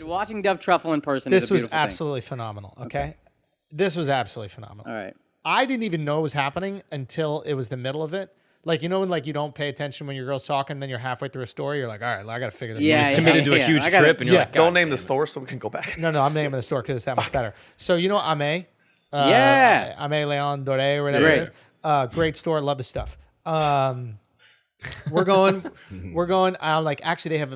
Watching Dove Truffle in person This is a was beautiful absolutely phenomenal. Okay? This was absolutely phenomenal. All right. I didn't even know it was happening until it was the middle of it. Like, you know when like you don't pay attention when your girl's talking, and then you're halfway through a story, you're like, all right, I got to figure this out. Yeah, He's committed to a huge trip, and you're like, Don't name the store so we can go back. No, I'm naming the store because it's that much better. So you know Ame? Yeah. Ame Leon Doré or whatever it is. Great store. Love the stuff. We're going. I'm like, actually, they have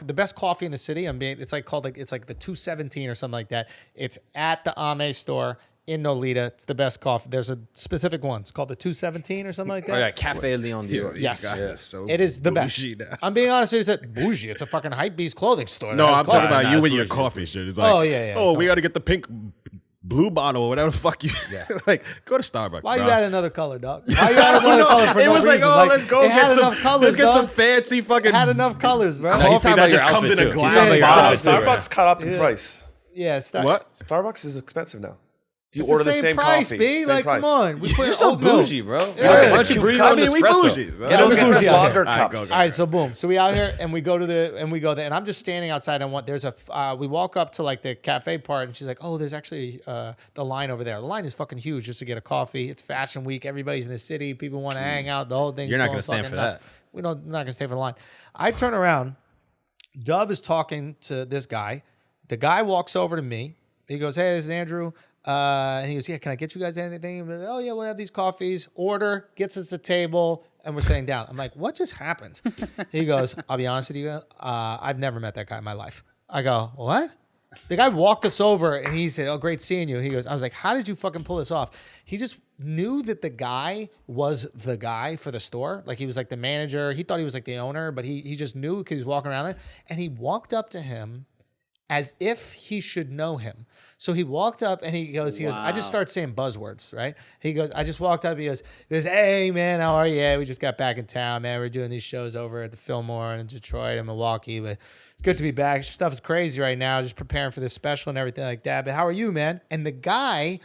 the best coffee in the city. It's like the 217 or something like that. It's at the Ame store in Nolita. It's the best coffee. There's a specific one. It's called the 217 or something like that. Oh yeah, Cafe Leon Dior. Yes, So it is the best. now. I'm being honest with you. It's bougie. It's a fucking hype beast clothing store. No, that has I'm talking coffee. about Nah, you it's with your bougie. coffee shit. It's like, Oh, yeah. Oh, we got to get the pink blue bottle or whatever the fuck you. Like, go to Starbucks. Why bro. you add another color, dog? Why you add another color for It no was like, reason? oh, let's go it had get some enough colors, Let's get some dog. fancy fucking It had enough colors, bro. No, he's coffee talking that about your just comes in outfit, a too. glass He's talking about your bottle. outfit, too. Starbucks caught up in price. Yeah, What? Starbucks is expensive now. Do you It's order the same price, price, coffee? B. Same Like, price. come on. We put You're so oat milk. bougie, bro. Yeah. Why don't you brew your own I mean, we espresso? bougie. Get Get bougie the out lager here. All right, cups. go. All right, so boom. So we out here and we go there, and I'm just standing outside and there's we walk up to like the cafe part, and she's like, oh, there's actually the line over there. The line is fucking huge just to get a coffee. It's fashion week. Everybody's in the city. People want to hang out. The whole thing. You're not gonna stand for that. We're not gonna stay for the line. I turn around. Dove is talking to this guy. The guy walks over to me. He goes, hey, this is Andrew. And he goes, yeah, can I get you guys anything? Like, oh, yeah, we'll have these coffees. Order, gets us the table, and we're sitting down. I'm like, what just happened? He goes, I'll be honest with you, I've never met that guy in my life. I go, what? The guy walked us over, and he said, oh, great seeing you. He goes, I was like, how did you fucking pull this off? He just knew that the guy was the guy for the store. Like, he was like the manager. He thought he was like the owner, but he just knew because he was walking around there. And he walked up to him as if he should know him. So he walked up and he goes, I just start saying buzzwords, right? He goes, I just walked up, he goes, hey man, how are you? Yeah, we just got back in town, man. We're doing these shows over at the Fillmore in Detroit and Milwaukee, but it's good to be back. Stuff is crazy right now, just preparing for this special and everything like that. But how are you, man? And the guy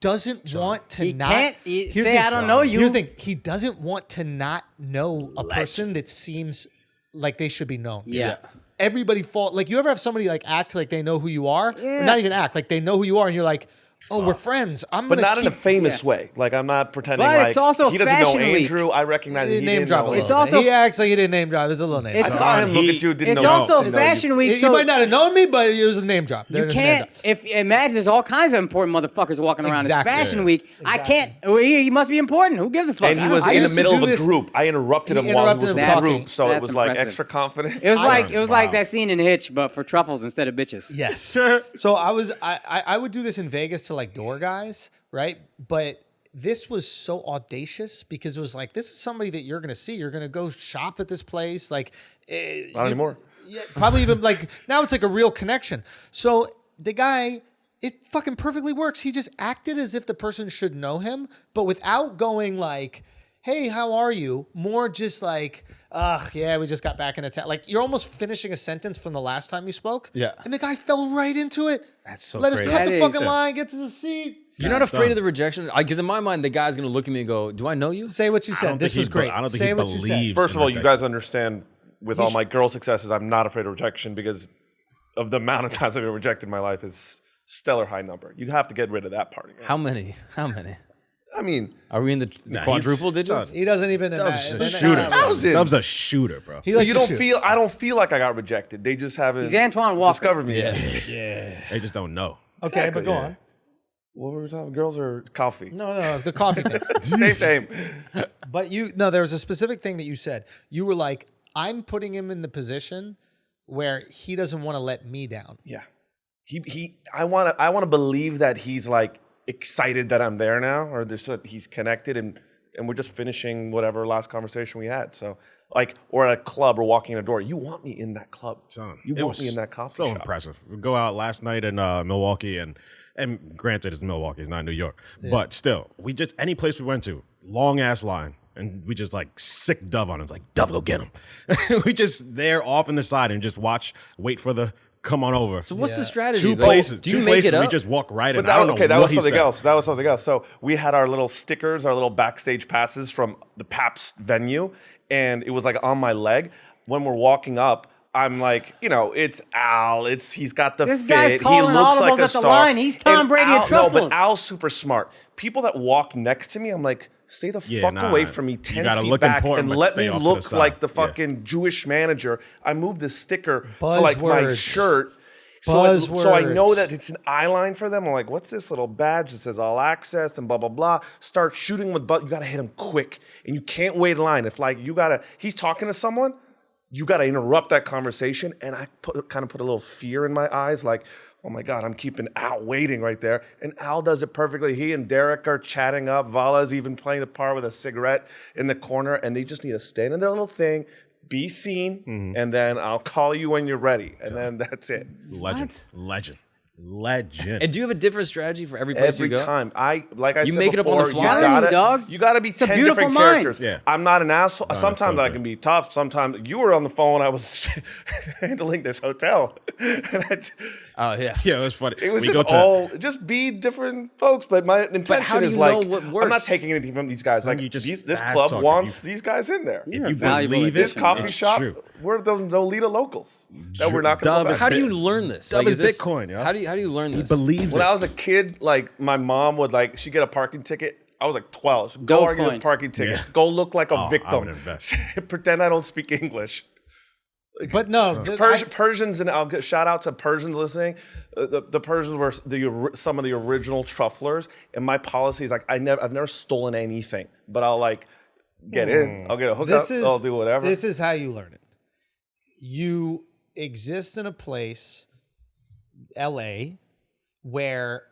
doesn't want to He not can't Here's say, the- I don't know you. Here's the thing, he doesn't want to not know a person that seems like they should be known. Yeah. Everybody like you ever have somebody like act like they know who you are? Yeah. Or not even act like they know who you are, and you're like, oh, we're friends. But not in a famous way. Like, I'm not pretending But like it's also he doesn't know Fashion Week. Andrew. I recognize He he name didn't drop a know little. It's him. also- He acts like he didn't name drop. There's a little name I drop. saw him look at you. Didn't It's know. also didn't know Fashion Week, You so might not have known me, but it was a name drop. you can't. If imagine there's all kinds of important motherfuckers walking around. Exactly. It's Fashion Week. I can't. Well, he must be important. Who gives a fuck? And he was I in the used to middle do of a this- group. I interrupted He him while he interrupted was him in the talking. group, so it That's was like impressive. extra confidence. It was like Wow. that scene in Hitch, but for truffles instead of bitches. Yes. So I would do this in Vegas to like door guys, right? But this was so audacious because it was like, this is somebody that you're going to see. You're going to go shop at this place. Like, Not anymore. Yeah, probably even like now it's like a real connection. So the guy, it fucking perfectly works. He just acted as if the person should know him, but without going like, hey, how are you? More just like, ugh, yeah, we just got back into town. Like, you're almost finishing a sentence from the last time you spoke. Yeah. And the guy fell right into it. That's so Let crazy. us cut That the is- fucking line, get to the seat. You're not afraid of the rejection? Because in my mind, the guy's going to look at me and go, do I know you? Say what you I said. don't This think was he great. I don't think Say he what you said. believes. First of in all, you rejection. guys understand with all my girl successes, I'm not afraid of rejection because of the amount of times I've been rejected in my life is stellar high number. You have to get rid of that part. Again. How many? How many? I mean, Are we in the quadruple digits? He doesn't even Dove's imagine. a shooter. Thousands. Dove's a shooter, bro. He likes you to don't shoot. feel. I don't feel like I got rejected. They just haven't. He's Antoine Walker. discovered me. Yeah. They just don't know. Okay, but go on. What were we talking? Girls or coffee? No, the coffee thing. Same. But there was a specific thing that you said. You were like, I'm putting him in the position where he doesn't want to let me down. Yeah. I want to believe that he's like excited that I'm there now, or he's connected, and we're just finishing whatever last conversation we had. So like, or at a club or walking in a door, you want me in that club. Son, You it want was me in that coffee so shop. impressive. We go out last night in Milwaukee, and granted, it's Milwaukee, it's not New York, but still, we just any place we went to, long ass line, and we just like sick Dove on him. It's like, Dove, go get him. We just there off in the side and just wait for the come on over. So what's the strategy? Two Like, places, do you two make places it up? we just walk right in. But I don't know that what was he something said. else. That was something else. So we had our little stickers, our little backstage passes from the Pabst venue, and it was like on my leg. When we're walking up, I'm like, it's Al. He's got the This fit. guy's He calling looks audibles like a at the star. line. He's Tom And Brady at No, Truffles. but Al's super smart. People that walk next to me, I'm like, stay the Yeah, fuck nah. away from me You 10 gotta feet look back important, and but let stay me off to the look side. like the Yeah. fucking Jewish manager. I moved the sticker to like my Buzzwords. shirt. So I know Buzzwords. that it's an eye line for them. I'm like, what's this little badge that says all access and blah, blah, blah. Start shooting with, you got to hit him quick. And you can't wait in line. If he's talking to someone, you got to interrupt that conversation. And I kind of put a little fear in my eyes, like, oh my God, I'm keeping Al waiting right there. And Al does it perfectly. He and Derek are chatting up. Vala's even playing the part with a cigarette in the corner. And they just need to stand in their little thing, be seen, and then I'll call you when you're ready. And then that's it. Legend. And do you have a different strategy for every place Every you go? time. I You said make it up on the before, fly? Telling you, dog. You gotta be It's a 10 beautiful different mind. characters. Yeah. I'm not an asshole. No, Sometimes so I good. can be tough. Sometimes you were on the phone. I was handling this hotel. And Oh yeah. Yeah, that's funny. it was We just be different folks. But my intention how do is you like, know what I'm not works? taking anything from these guys. long Like you just this fast club talking, wants these guys in there. If you valuable believe This it, coffee it's shop, true. we're those Nolita locals that we're not going Dove to go is back. How do you learn this? Dove is this- Bitcoin, yo. How do you learn this? Believes When it. I was a kid, like my mom would she'd get a parking ticket. I was like 12. So go argue this Dogecoin. parking ticket. Yeah. Go look like a I would victim. invest. Pretend I don't speak English. But no, Persians, and I'll get shout out to Persians listening. The Persians were some of the original trufflers, and my policy is like I've never stolen anything, but I'll get in. I'll get a hookup. I'll do whatever. This is how you learn it. You exist in a place, LA, where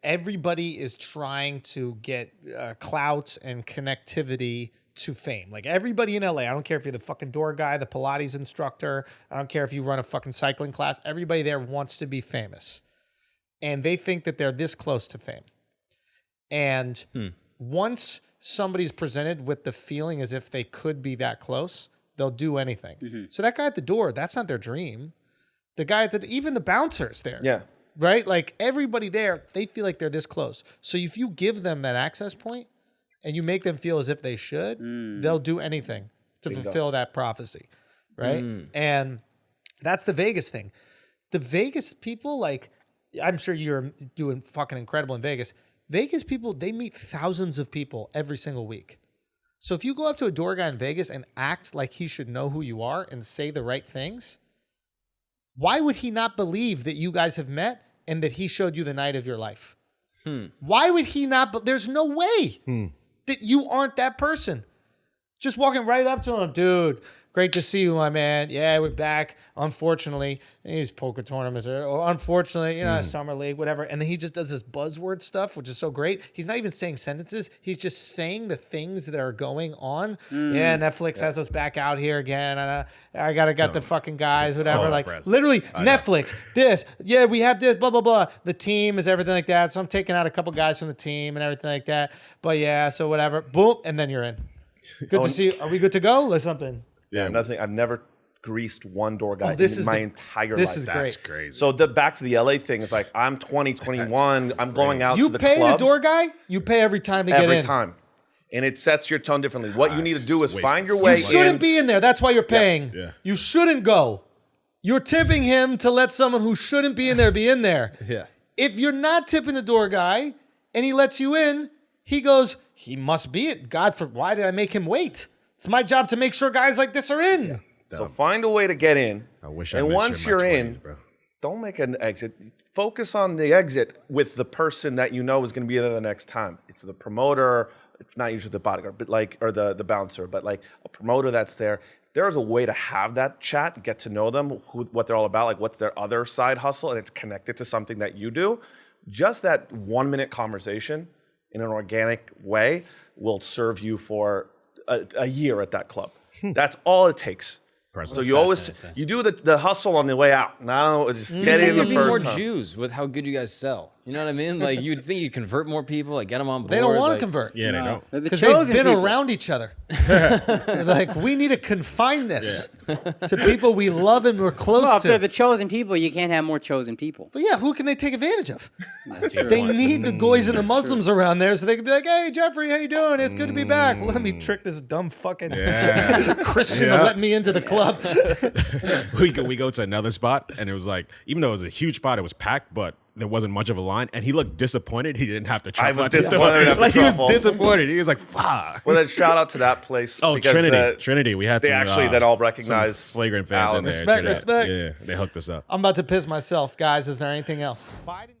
everybody is trying to get clout and connectivity to fame. Like everybody in LA, I don't care if you're the fucking door guy, the Pilates instructor, I don't care if you run a fucking cycling class, everybody there wants to be famous. And they think that they're this close to fame. And once somebody's presented with the feeling as if they could be that close, they'll do anything. So that guy at the door, that's not their dream. The guy even the bouncers there. Yeah. Right? Like everybody there, they feel like they're this close. So if you give them that access point and you make them feel as if they should, they'll do anything to fulfill that prophecy. Right? And that's the Vegas thing. The Vegas people, I'm sure you're doing fucking incredible in Vegas. Vegas people, they meet thousands of people every single week. So if you go up to a door guy in Vegas and act like he should know who you are and say the right things, why would he not believe that you guys have met and that he showed you the night of your life? Why would he not? There's no way that you aren't that person. Just walking right up to him, dude, great to see you, my man. Yeah, we're back. Unfortunately, these poker tournaments, or unfortunately, summer league, whatever. And then he just does this buzzword stuff, which is so great. He's not even saying sentences. He's just saying the things that are going on. Yeah, Netflix has us back out here again. I got the fucking guys, whatever. so Like impressive. literally, Netflix, this. Yeah, we have this, blah, blah, blah. The team is everything like that. So I'm taking out a couple guys from the team and everything like that. But yeah, so whatever. Boom, and then you're in. Good to see you. Are we good to go or something? Yeah, nothing. I've never greased one door guy this in is my the- entire life. this is That's great. crazy. So back to the LA thing. It's like I'm 20, 21. I'm going out You to the pay clubs the door guy, you pay every time to get in. every time. And it sets your tone differently. What you need to do is Wasted find your so way You shouldn't in. be in there. That's why you're paying. Yeah. You shouldn't go. You're tipping him to let someone who shouldn't be in there be in there. Yeah. If you're not tipping the door guy and he lets you in, he goes, he must be it. Why did I make him wait? It's my job to make sure guys like this are in. So find a way to get in. I wish I And met once you in you're my in, 20s, bro. don't make an exit. Focus on the exit with the person that you know is going to be there the next time. It's the promoter. It's not usually the bodyguard, but or the bouncer, but like a promoter that's there. There's a way to have that chat, get to know them, what they're all about, like what's their other side hustle, and it's connected to something that you do. Just that 1 minute conversation in an organic way will serve you for a year at that club. That's all it takes. So you always you do the hustle on the way out. Now just get I think in there'd the be more first time. Jews with how good you guys sell. You know what I mean? Like you'd think you'd convert more people, like get them on board. They don't want to like, convert. Yeah, they don't. They're the Because they've chosen been people. around each other. They're like, we need to confine this to people we love and we're close Well, if to. they're the chosen people, you can't have more chosen people. But yeah, who can they take advantage of? That's true. They need the goys and the Muslims around there so they can be like, hey, Jeffrey, how you doing? It's good to be back. Let me trick this dumb fucking Christian to let me into the club. we go to another spot, and it was like, even though it was a huge spot, it was packed, but there wasn't much of a line, and he looked disappointed he didn't have to I truffle was at the door. disappointed to have to Like he was truffle. disappointed. He was like, "Fuck." Well, then shout out to that place. Oh, because Trinity. We had they some, actually that all some recognize flagrant fans in there. Respect, Trinity. respect. Yeah, they hooked us up. I'm about to piss myself. Guys, is there anything else? Biden